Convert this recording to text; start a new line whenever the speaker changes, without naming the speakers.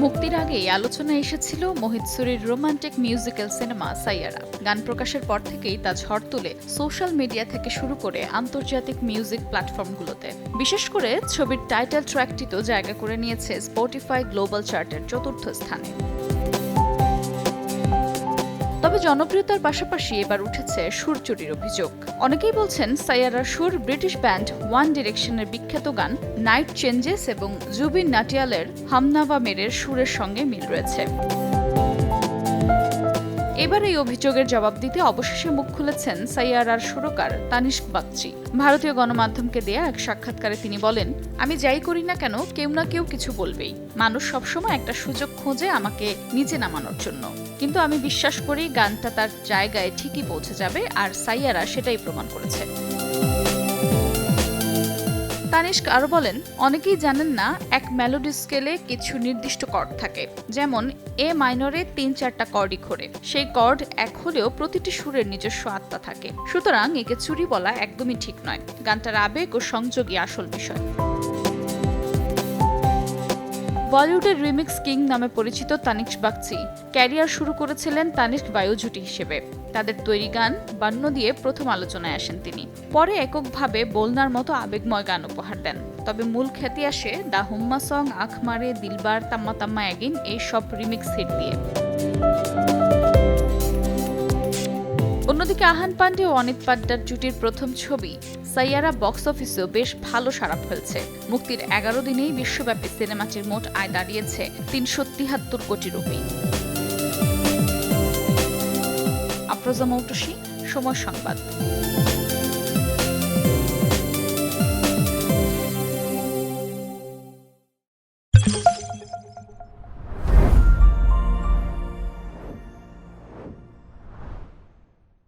মুক্তির আগেই আলোচনায় এসেছিল মোহিত সুরির রোমান্টিক মিউজিক্যাল সিনেমা সাইয়ারা। গান প্রকাশের পর থেকেই তা ঝড় তুলে সোশ্যাল মিডিয়া থেকে শুরু করে আন্তর্জাতিক মিউজিক প্ল্যাটফর্মগুলোতে। বিশেষ করে ছবির টাইটেল ট্র্যাকটি তো জায়গা করে নিয়েছে স্পটিফাই গ্লোবাল চার্টের ৪র্থ স্থানে। তবে জনপ্রিয়তার পাশাপাশি এবার উঠেছে সুর চুরির অভিযোগ। অনেকেই বলছেন সাইয়ারার সুর ব্রিটিশ ব্যান্ড ওয়ান ডিরেকশনের বিখ্যাত গান নাইট চেঞ্জেস এবং জুবিন নাটিয়ালের হামনাবা মেরের সুরের সঙ্গে মিল রয়েছে। এবার এই অভিযোগের জবাব দিতে অবশেষে মুখ খুলেছেন সাইয়ারার সুরকার তানিস্ক বাগচি। ভারতীয় গণমাধ্যমকে দেয়া এক সাক্ষাৎকারে তিনি বলেন, আমি যাই করি না কেন কেউ না কেউ কিছু বলবেই। মানুষ সবসময় একটা সুযোগ খোঁজে আমাকে নিচে নামানোর জন্য, কিন্তু আমি বিশ্বাস করি গানটা তার জায়গায় ঠিকই পৌঁছে যাবে, আর সাইয়ারা সেটাই প্রমাণ করেছে। তানিস্ক আরো বলেন, অনেকেই জানেন না এক মেলোডি স্কেলে কিছু নির্দিষ্ট কর্ড থাকে, যেমন এ মাইনরে ৩-৪টা কর্ডই ঘোরে। সেই কর্ড এক হলেও প্রতিটি সুরের নিজস্ব আত্মা থাকে। সুতরাং একে চুরি বলা একদমই ঠিক নয়। গানটার আবেগ ও সংযোগই আসল বিষয়। বলিউডের রিমিক্স কিং নামে পরিচিত তানিস্ক বাগচি ক্যারিয়ার শুরু করেছিলেন তানিস্ক বায়ু জুটি হিসেবে। তাদের তৈরি গান বান্ন দিয়ে প্রথম আলোচনায় আসেন তিনি। পরে এককভাবে বোলনার মতো আবেগময় গান উপহার দেন। তবে মূল খ্যাতি আসে দ্য হুম্মা সং, আঁখ মারে, দিলবার, তাম্মা তাম্মা এগিন এই সব রিমিক্স হিট দিয়ে। অন্যদিকে আহান পান্ডে ও অনিত পাড্ডার জুটির প্রথম ছবি সাইয়ারা বক্স অফিসেও বেশ ভালো সাড়া ফেলছে। মুক্তির ১১ দিনেই বিশ্বব্যাপী সিনেমাটির মোট আয় দাঁড়িয়েছে ৩৭৩ কোটি রুপি। আফরোজা মৌটুসী, সময় সংবাদ।